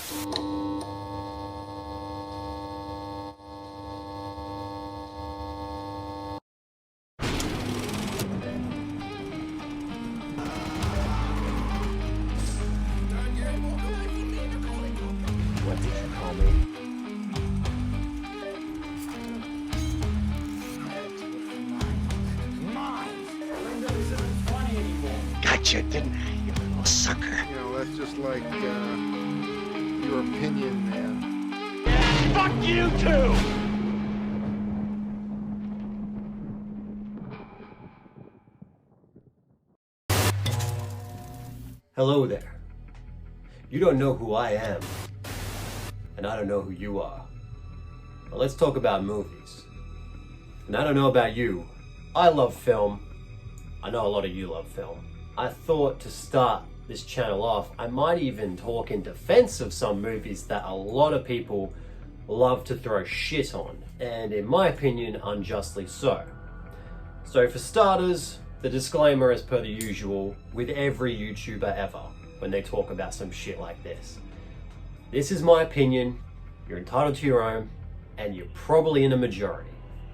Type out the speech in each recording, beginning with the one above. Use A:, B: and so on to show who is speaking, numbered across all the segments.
A: What did you call me? Gotcha, didn't I, you little sucker?
B: You know, that's just like, your opinion, man.
A: Yeah, fuck you too! Hello there. You don't know who I am, and I don't know who you are. But let's talk about movies. And I don't know about you. I love film. I know a lot of you love film. I thought to start this channel off, I might even talk in defense of some movies that a lot of people love to throw shit on, and in my opinion, unjustly so. So for starters, the disclaimer as per the usual with every YouTuber ever when they talk about some shit like this. This is my opinion, you're entitled to your own, and you're probably in a majority.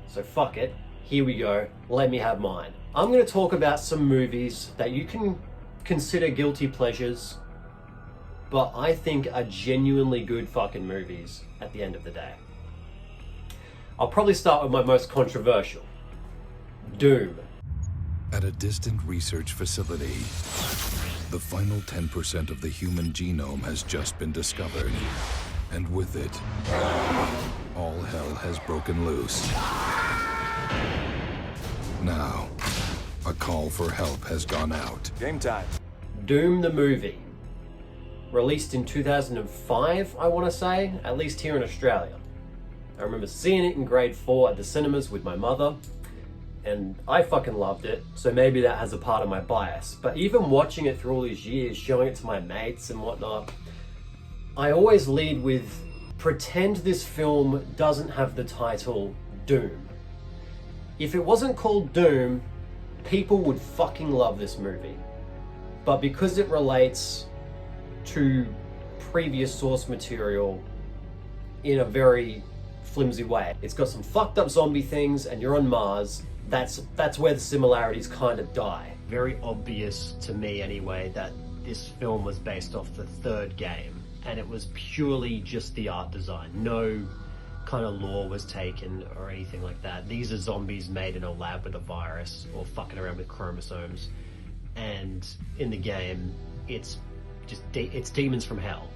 A: So fuck it, here we go, let me have mine. I'm gonna talk about some movies that you can consider guilty pleasures, but I think are genuinely good fucking movies at the end of the day. I'll probably start with my most controversial, Doom.
C: At a distant research facility, the final 10% of the human genome has just been discovered. And with it, all hell has broken loose. Now, a call for help has gone out.
D: Game time.
A: Doom the movie. Released in 2005, I want to say, at least here in Australia. I remember seeing it in grade 4 at the cinemas with my mother, and I fucking loved it, so maybe that has a part of my bias. But even watching it through all these years, showing it to my mates and whatnot, I always lead with, pretend this film doesn't have the title Doom. If it wasn't called Doom, people would fucking love this movie. But because it relates to previous source material in a very flimsy way, it's got some fucked up zombie things and you're on Mars, that's where the similarities kind of die. Very obvious to me anyway that this film was based off the third game, and it was purely just the art design. No kind of lore was taken or anything like that. These are zombies made in a lab with a virus or fucking around with chromosomes, and in the game it's demons from hell.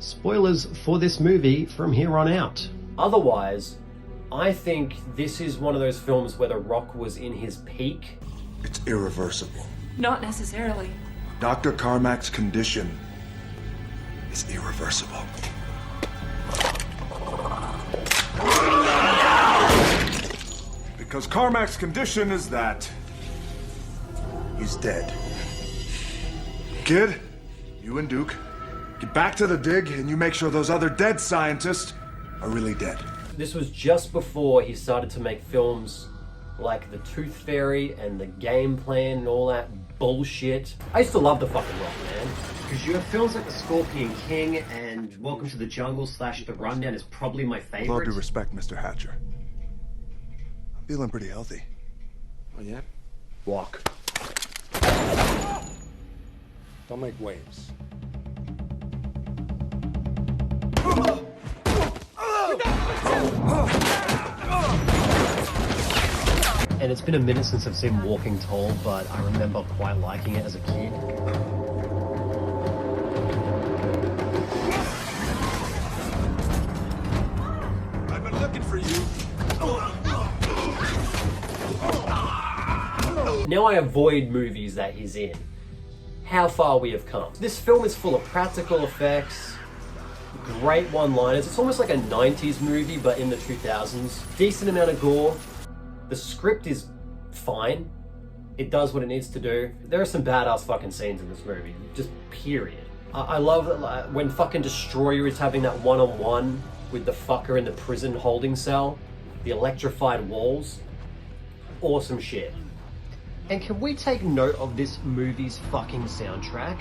A: Spoilers for this movie from here on out. Otherwise, I think this is one of those films where The Rock was in his peak.
E: It's irreversible.
F: Not necessarily.
E: Dr. Carmack's condition is irreversible. Because Carmack's condition is that he's dead. Kid, you and Duke, get back to the dig and you make sure those other dead scientists are really dead.
A: This was just before he started to make films like The Tooth Fairy and The Game Plan and all that bullshit. I used to love the fucking Rock, man. Because you have films like The Scorpion King and Welcome to the Jungle / The Rundown is probably my favorite.
E: With all due respect, Mr. Hatcher, I'm feeling pretty healthy.
D: Oh, yeah?
E: Walk.
D: Don't make waves.
A: And it's been a minute since I've seen Walking Tall, but I remember quite liking it as a kid.
D: I've been looking for you.
A: Now I avoid movies that he's in. How far we have come. This film is full of practical effects, great one-liners. It's almost like a 90s movie, but in the 2000s. Decent amount of gore. The script is fine. It does what it needs to do. There are some badass fucking scenes in this movie, just period. I love when fucking Destroyer is having that one-on-one with the fucker in the prison holding cell. The electrified walls. Awesome shit. And can we take note of this movie's fucking soundtrack?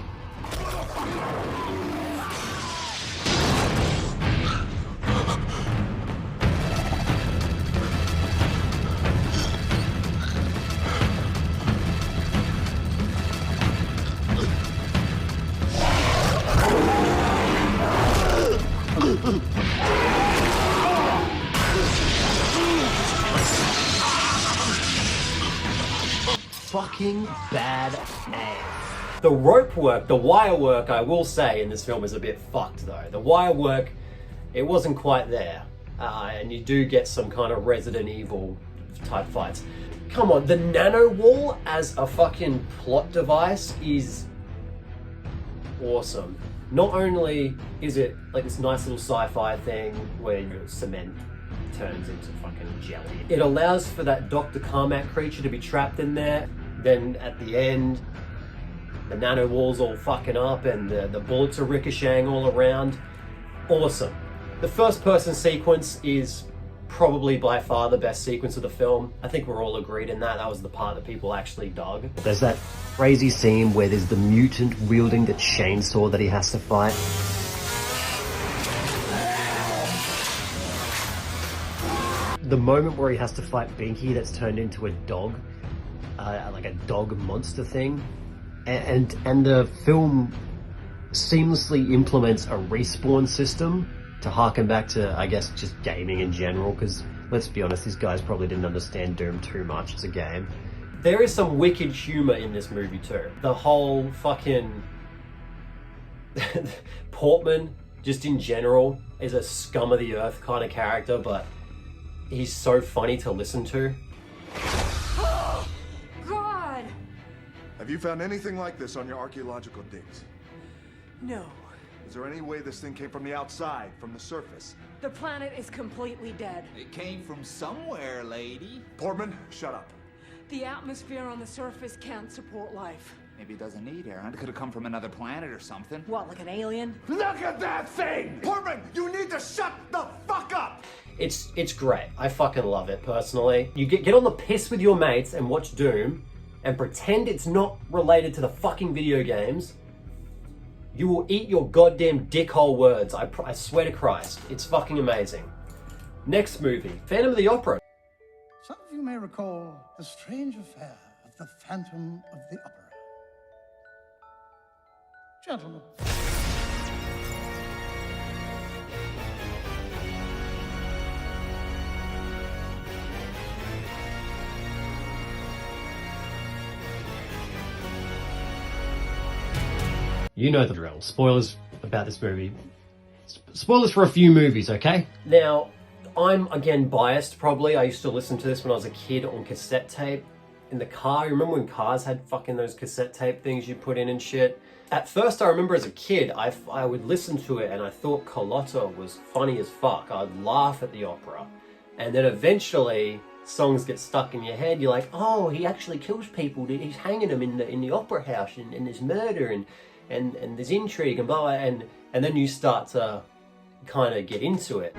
A: fucking bad ass. The rope work, the wire work, I will say, in this film is a bit fucked though. The wire work, it wasn't quite there. And you do get some kind of Resident Evil type fights. Come on, the nano wall as a fucking plot device is awesome. Not only is it like this nice little sci-fi thing where your cement turns into fucking jelly, it allows for that Dr. Carmack creature to be trapped in there. Then at the end, the nano wall's all fucking up and the bullets are ricocheting all around. Awesome. The first person sequence is probably by far the best sequence of the film. I think we're all agreed in that. That was the part that people actually dug. There's that crazy scene where there's the mutant wielding the chainsaw that he has to fight. The moment where he has to fight Binky that's turned into a dog, like a dog monster thing. And the film seamlessly implements a respawn system to harken back to, I guess, just gaming in general, because let's be honest, these guys probably didn't understand Doom too much as a game. There is some wicked humor in this movie too. The whole fucking Portman, just in general, is a scum of the earth kind of character, but he's so funny to listen to.
F: Oh, God!
E: Have you found anything like this on your archaeological digs?
F: No.
E: Is there any way this thing came from the outside, from the surface?
F: The planet is completely dead.
G: It came from somewhere, lady.
E: Portman, shut up.
F: The atmosphere on the surface can't support life.
G: Maybe it doesn't need air. It could have come from another planet or something.
F: What, like an alien?
E: Look at that thing! Portman, you need to shut the fuck up!
A: It's great. I fucking love it, personally. You get on the piss with your mates and watch Doom and pretend it's not related to the fucking video games. You will eat your goddamn dickhole words. I swear to Christ. It's fucking amazing. Next movie, Phantom of the Opera.
H: Some of you may recall the strange affair of the Phantom of the Opera. Gentlemen.
A: You know the drill. Spoilers about this movie. Spoilers for a few movies, okay? Now, I'm again biased probably. I used to listen to this when I was a kid on cassette tape in the car. You remember when cars had fucking those cassette tape things you put in and shit? At first, I remember as a kid, I would listen to it and I thought Carlotta was funny as fuck. I'd laugh at the opera. And then eventually, songs get stuck in your head. You're like, oh, he actually kills people. He's hanging them in the opera house and there's murder and there's intrigue and blah, blah, and then you start to kind of get into it.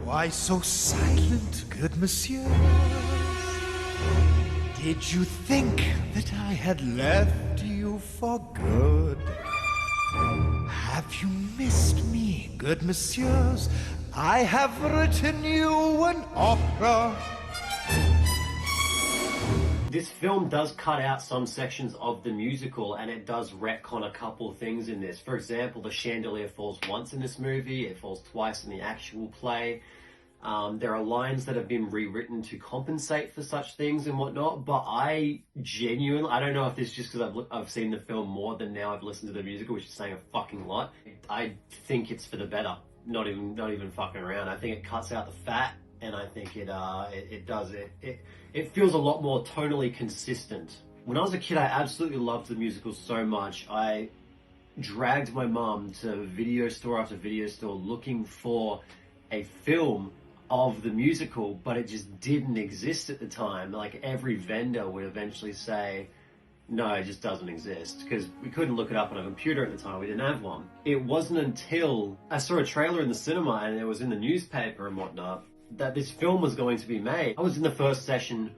I: Why so silent, good monsieur? Did you think that I had left you for good? Have you missed me, good messieurs? I have written you an opera.
A: This film does cut out some sections of the musical and it does retcon a couple of things in this. For example, the chandelier falls once in this movie, it falls twice in the actual play. There are lines that have been rewritten to compensate for such things and whatnot, but I don't know if this is just because I've seen the film more than now I've listened to the musical, which is saying a fucking lot. I think it's for the better, not even fucking around. I think it cuts out the fat. And I think it feels a lot more tonally consistent. When I was a kid, I absolutely loved the musical so much. I dragged my mum to video store after video store looking for a film of the musical, but it just didn't exist at the time. Like every vendor would eventually say, no, it just doesn't exist, because we couldn't look it up on a computer at the time. We didn't have one. It wasn't until I saw a trailer in the cinema and it was in the newspaper and whatnot that this film was going to be made. I was in the first session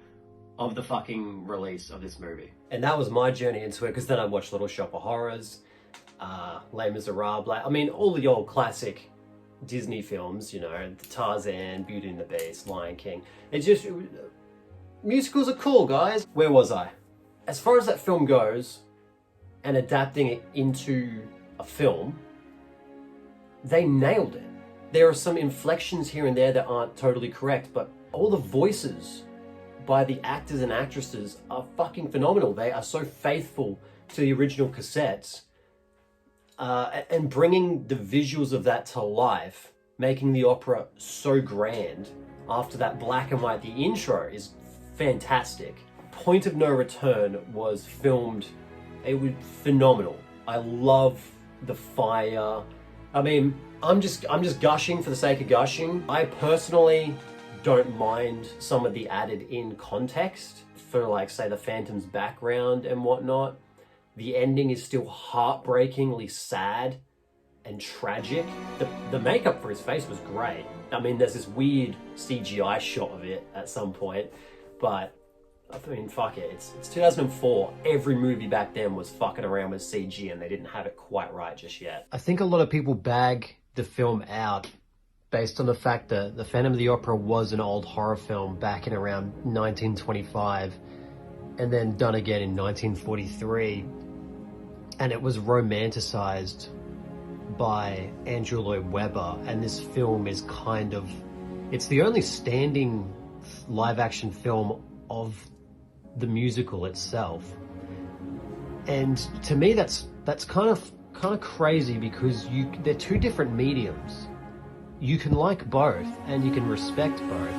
A: of the fucking release of this movie. And that was my journey into it, because then I watched Little Shop of Horrors, Les Miserables, I mean, all the old classic Disney films, you know, Tarzan, Beauty and the Beast, Lion King. Musicals are cool, guys. Where was I? As far as that film goes, and adapting it into a film, they nailed it. There are some inflections here and there that aren't totally correct, but all the voices by the actors and actresses are fucking phenomenal. They are so faithful to the original cassettes, and bringing the visuals of that to life, making the opera so grand after that black and white. The intro is fantastic. Point of No Return was filmed, it was phenomenal. I love the fire. I mean, I'm just gushing for the sake of gushing. I personally don't mind some of the added in context for, like, say, the Phantom's background and whatnot. The ending is still heartbreakingly sad and tragic. The makeup for his face was great. I mean, there's this weird CGI shot of it at some point, but I mean, fuck it. It's 2004. Every movie back then was fucking around with CG and they didn't have it quite right just yet. I think a lot of people bag the film out based on the fact that The Phantom of the Opera was an old horror film back in around 1925 and then done again in 1943. And it was romanticized by Andrew Lloyd Webber, and this film is kind of, it's the only standing live action film of the musical itself. And to me that's kind of crazy, because they're two different mediums. You can like both and you can respect both.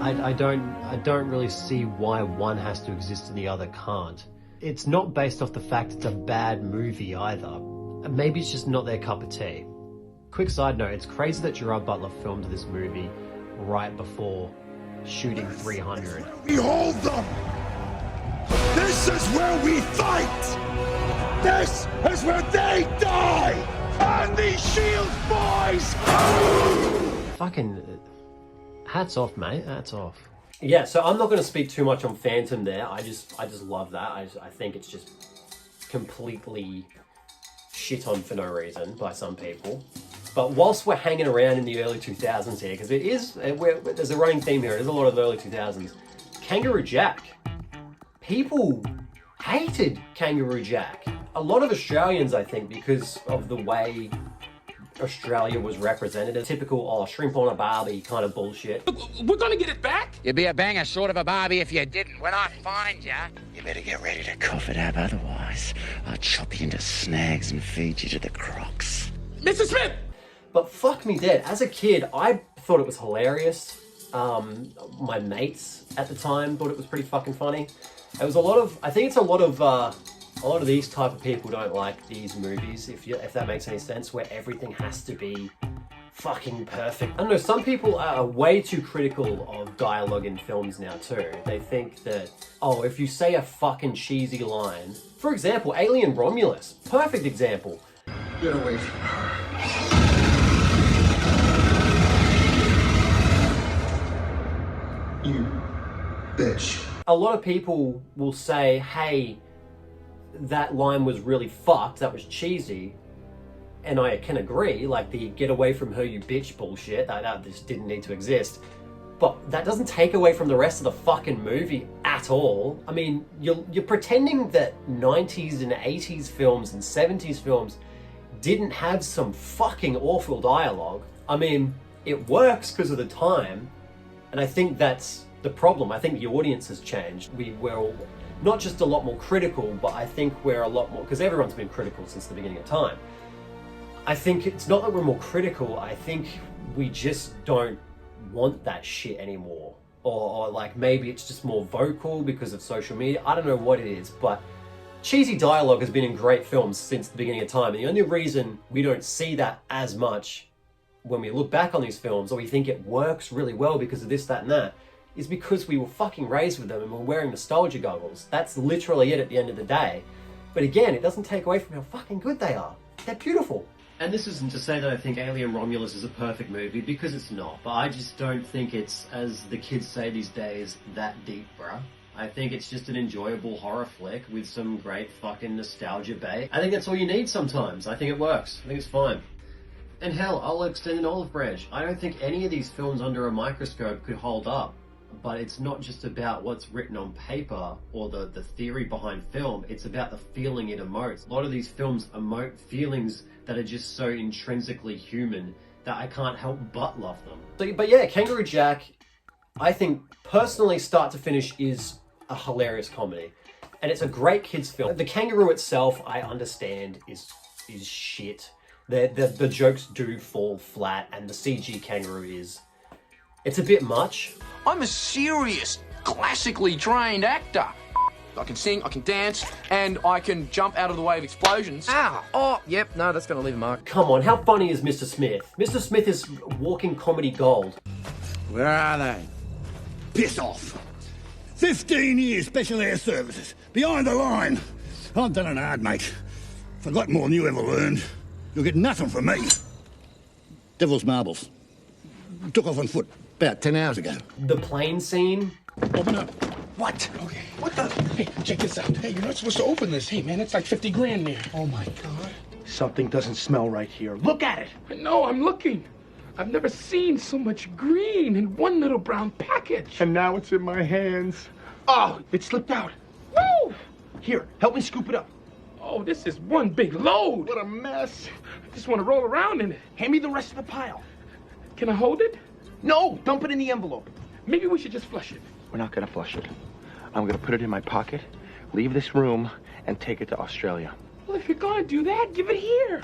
A: I don't really see why one has to exist and the other can't. It's not based off the fact it's a bad movie either. Maybe it's just not their cup of tea. Quick side note, it's crazy that Gerard Butler filmed this movie right before shooting 300.
E: Behold them! This is where we fight! This is where they die! And these shield boys!
A: Fucking hats off, mate. Hats off. Yeah, so I'm not going to speak too much on Phantom there. I just love that. I think it's just completely shit on for no reason by some people. But whilst we're hanging around in the early 2000s here, because there's a running theme here, there's a lot of the early 2000s. Kangaroo Jack. People hated Kangaroo Jack. A lot of Australians, I think, because of the way Australia was represented, a typical shrimp on a barbie kind of bullshit.
D: We're gonna get it back?
J: You'd be a banger short of a barbie if you didn't. When I find ya, you better get ready to cough it up, otherwise I'll chop you into snags and feed you to the crocs.
D: Mr. Smith!
A: But fuck me dead. As a kid, I thought it was hilarious. My mates at the time thought it was pretty fucking funny. It was I think it's a lot of these type of people don't like these movies, if that makes any sense, where everything has to be fucking perfect. I don't know, some people are way too critical of dialogue in films now too. They think that, if you say a fucking cheesy line, for example, Alien Romulus, perfect example.
E: Get away from her. You bitch.
A: A lot of people will say, hey, that line was really fucked, that was cheesy, and I can agree, like the get away from her you bitch bullshit, that just didn't need to exist. But that doesn't take away from the rest of the fucking movie at all. I mean, you're pretending that 90s and 80s films and 70s films didn't have some fucking awful dialogue. I mean, it works because of the time, and I think that's the problem. I think the audience has changed. We're all not just a lot more critical, but I think we're a lot more, because everyone's been critical since the beginning of time. I think it's not that we're more critical, I think we just don't want that shit anymore. Or like maybe it's just more vocal because of social media. I don't know what it is, but cheesy dialogue has been in great films since the beginning of time. And the only reason we don't see that as much when we look back on these films, or we think it works really well because of this, that, and that, is because we were fucking raised with them and we're wearing nostalgia goggles. That's literally it at the end of the day. But again, it doesn't take away from how fucking good they are. They're beautiful. And this isn't to say that I think Alien Romulus is a perfect movie, because it's not. But I just don't think it's, as the kids say these days, that deep, bruh. I think it's just an enjoyable horror flick with some great fucking nostalgia bait. I think that's all you need sometimes. I think it works. I think it's fine. And hell, I'll extend an olive branch. I don't think any of these films under a microscope could hold up. But it's not just about what's written on paper or the theory behind film, it's about the feeling it emotes. A lot of these films emote feelings that are just so intrinsically human that I can't help but love them. So, but yeah, Kangaroo Jack, I think personally start to finish is a hilarious comedy. And it's a great kids film. The kangaroo itself, I understand, is shit. The jokes do fall flat, and the CG kangaroo it's a bit much.
D: I'm a serious, classically trained actor. I can sing, I can dance, and I can jump out of the way of explosions.
K: Ah! Oh, yep, no, that's gonna leave a mark.
A: Come on, how funny is Mr. Smith? Mr. Smith is walking comedy gold.
E: Where are they? Piss off. 15 years Special Air Services. Behind the line. I've done it hard, mate. Forgot more than you ever learned. You'll get nothing from me. Devil's marbles. Took off on foot about 10 hours ago.
A: The plane scene.
E: Open up.
D: What? Okay. What the? Hey, check this out. Hey, you're not supposed to open this. Hey, man, it's like 50 grand there.
L: Oh, my God. Something doesn't smell right here. Look at it.
D: I know, I'm looking. I've never seen so much green in one little brown package.
L: And now it's in my hands. Oh, it slipped out.
D: Woo!
L: Here, help me scoop it up.
D: Oh, this is one big load.
L: What a mess.
D: I just want to roll around in it.
L: Hand me the rest of the pile.
D: Can I hold it?
L: No, dump it in the envelope.
D: Maybe we should just flush it.
L: We're not gonna flush it. I'm gonna put it in my pocket, leave this room, and take it to Australia.
D: Well, if you're gonna do that, give it here.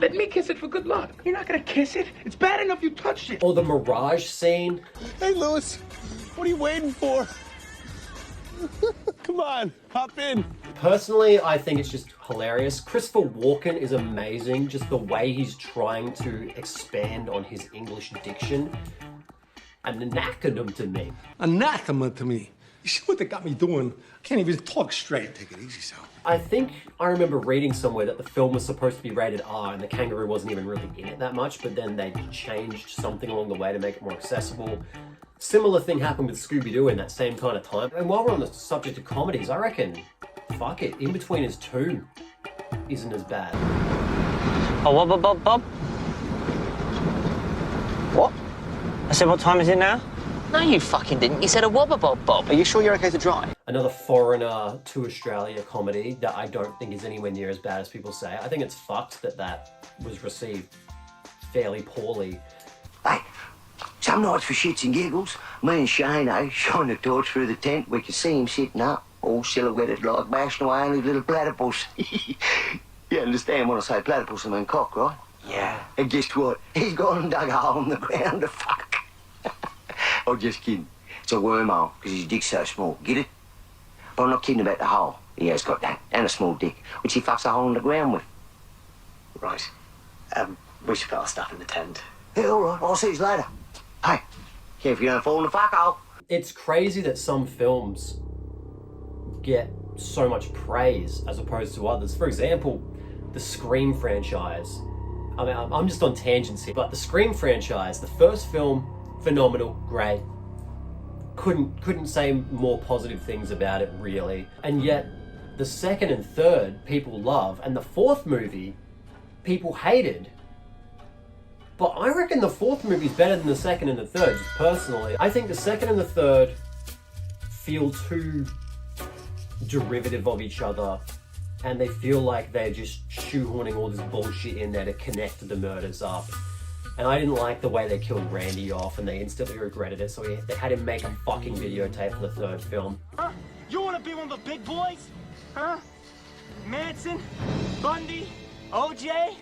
D: Let me kiss it for good luck.
L: You're not gonna kiss it. It's bad enough you touched it.
A: Or the Mirage scene.
M: Hey, Louis, what are you waiting for? Come on, hop in.
A: Personally, I think it's just hilarious. Christopher Walken is amazing. Just the way he's trying to expand on his English diction. An anathema to me.
M: Anathema to me. You see what they got me doing? I can't even talk straight. Take it easy, Sal.
A: I think I remember reading somewhere that the film was supposed to be rated R and the kangaroo wasn't even really in it that much, but then they changed something along the way to make it more accessible. Similar thing happened with Scooby-Doo in that same kind of time. And while we're on the subject of comedies, I reckon, fuck it, Inbetweeners 2 isn't as bad.
N: Oh, what, Bob? What? I said, what time is it now?
O: No, you fucking didn't. You said a wobber bob.
N: Are you sure you're okay to drive?
A: Another foreigner to Australia comedy that I don't think is anywhere near as bad as people say. I think it's fucked that was received fairly poorly.
P: Hey, some nights for shits and giggles, me and Shane shine the torch through the tent. We can see him sitting up, all silhouetted like bashing away on his little platypus. You understand when I say platypus, I mean cock, right?
N: Yeah.
P: And guess what? He's gone and dug a hole in the ground to fuck. Oh, just kidding. It's a wormhole, because his dick's so small. Get it? But I'm not kidding about the hole. He has got that, and a small dick, which he fucks a hole in the ground with.
N: Right. We should put our stuff in the tent.
P: Yeah, all right. I'll see you later. Hey, careful you don't fall in the fuck hole.
A: It's crazy that some films get so much praise as opposed to others. For example, the Scream franchise. I mean, I'm just on tangents here, but the Scream franchise, the first film, phenomenal, great. Couldn't say more positive things about it, really. And yet, the second and third, people love, and the fourth movie, people hated. But I reckon the fourth movie is better than the second and the third, just personally. I think the second and the third feel too derivative of each other, and they feel like they're just shoehorning all this bullshit in there to connect the murders up. And I didn't like the way they killed Randy off, and they instantly regretted it, so they had him make a fucking videotape for the third film.
Q: Huh? You want to be one of the big boys? Huh? Manson? Bundy? OJ?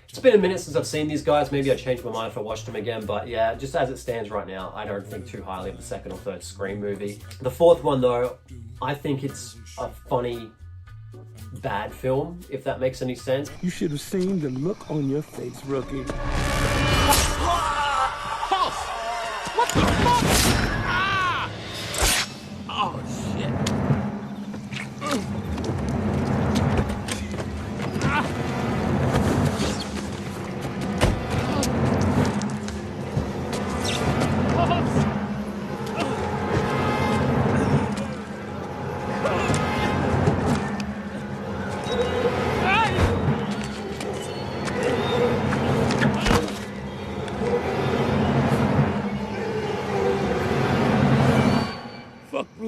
A: It's been a minute since I've seen these guys. Maybe I changed my mind if I watched them again, but yeah, just as it stands right now, I don't think too highly of the second or third Scream movie. The fourth one, though, I think it's a funny, bad film, if that makes any sense.
M: You should have seen the look on your face, rookie.
D: What the fuck? Ah! Oh, shit.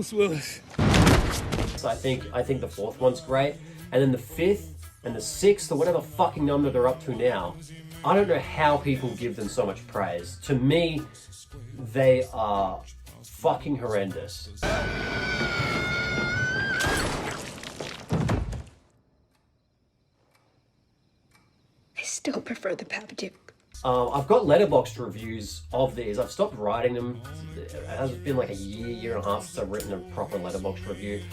E: Bruce Willis.
A: So I think the fourth one's great. And then the fifth and the sixth, or whatever fucking number they're up to now, I don't know how people give them so much praise. To me, they are fucking horrendous.
R: I still prefer the Babadook.
A: I've got letterboxd reviews of these. I've stopped writing them. It has been like a year and a half since I've written a proper letterboxd review.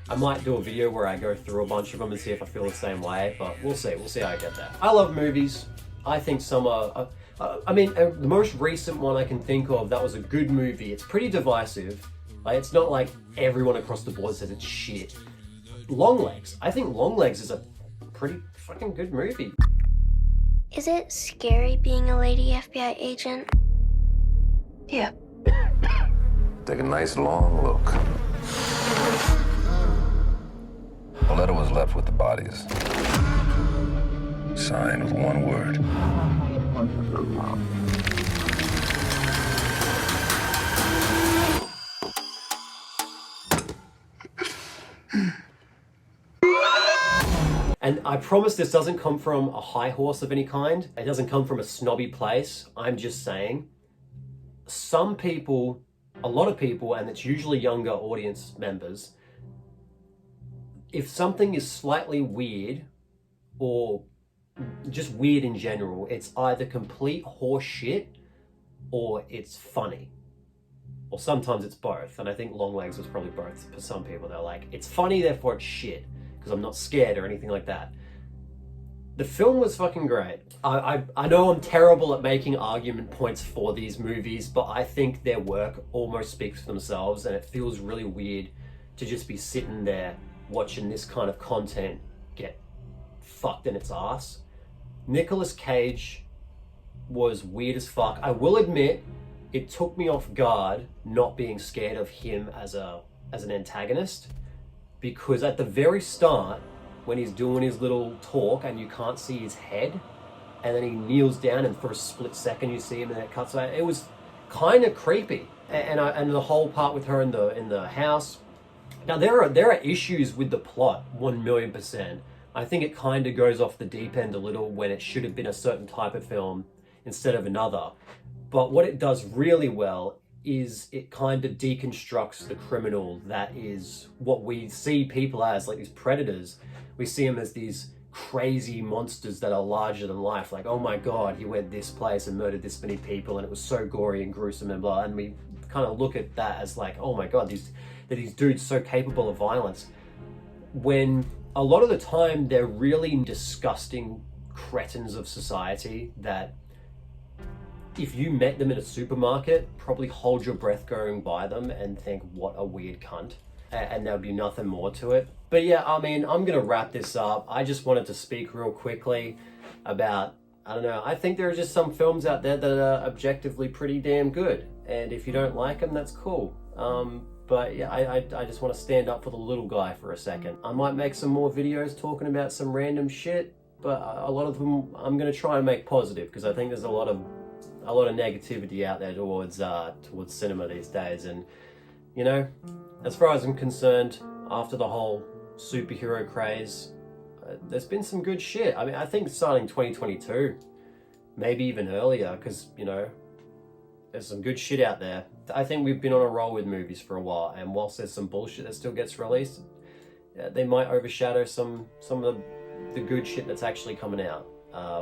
A: I might do a video where I go through a bunch of them and see if I feel the same way, but we'll see. We'll see how I get that. I love movies. I think some are... the most recent one I can think of that was a good movie. It's pretty divisive. Like, it's not like everyone across the board says it's shit. Longlegs. I think Longlegs is a pretty fucking good movie.
S: Is it scary being a lady FBI agent?
R: Yeah.
T: Take a nice long look. A letter was left with the bodies. Signed with one word.
A: And I promise this doesn't come from a high horse of any kind. It doesn't come from a snobby place. I'm just saying, some people, a lot of people, and it's usually younger audience members, if something is slightly weird or just weird in general, it's either complete horse shit or it's funny. Or sometimes it's both. And I think Longlegs was probably both for some people. They're like, it's funny, therefore it's shit, because I'm not scared or anything like that. The film was fucking great. I know I'm terrible at making argument points for these movies, but I think their work almost speaks for themselves, and it feels really weird to just be sitting there watching this kind of content get fucked in its ass. Nicolas Cage was weird as fuck. I will admit, it took me off guard not being scared of him as an antagonist, because at the very start, when he's doing his little talk and you can't see his head, and then he kneels down and for a split second you see him and then it cuts away, it was kind of creepy. And the whole part with her in the house. Now there are issues with the plot, 1,000,000%. I think it kind of goes off the deep end a little when it should have been a certain type of film instead of another. But what it does really well is it kind of deconstructs the criminal that is what we see people as, like these predators. We see them as these crazy monsters that are larger than life. Like, oh my God, he went this place and murdered this many people and it was so gory and gruesome and blah. And we kind of look at that as like, oh my God, these dudes so capable of violence. When a lot of the time they're really disgusting cretins of society that if you met them in a supermarket, probably hold your breath going by them and think, what a weird cunt. And there'll be nothing more to it. But yeah, I mean, I'm gonna wrap this up. I just wanted to speak real quickly about, I don't know, I think there are just some films out there that are objectively pretty damn good. And if you don't like them, that's cool. But yeah, I just want to stand up for the little guy for a second. I might make some more videos talking about some random shit, but a lot of them I'm gonna try and make positive, because I think there's a lot of negativity out there towards cinema these days. And you know, as far as I'm concerned, after the whole superhero craze, there's been some good shit. I mean, I think starting 2022, maybe even earlier, because you know, there's some good shit out there. I think we've been on a roll with movies for a while, and whilst there's some bullshit that still gets released, they might overshadow some of the good shit that's actually coming out,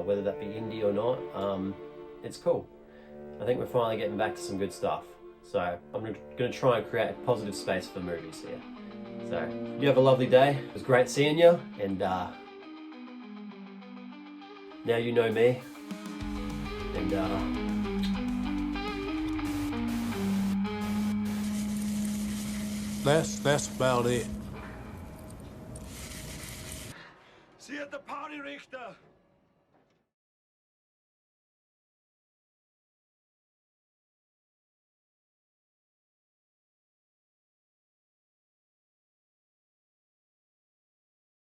A: whether that be indie or not. It's cool. I think we're finally getting back to some good stuff. So I'm going to try and create a positive space for movies here. So you have a lovely day. It was great seeing you, and now you know me. And
M: that's about it.
Q: See you at the party, Richter.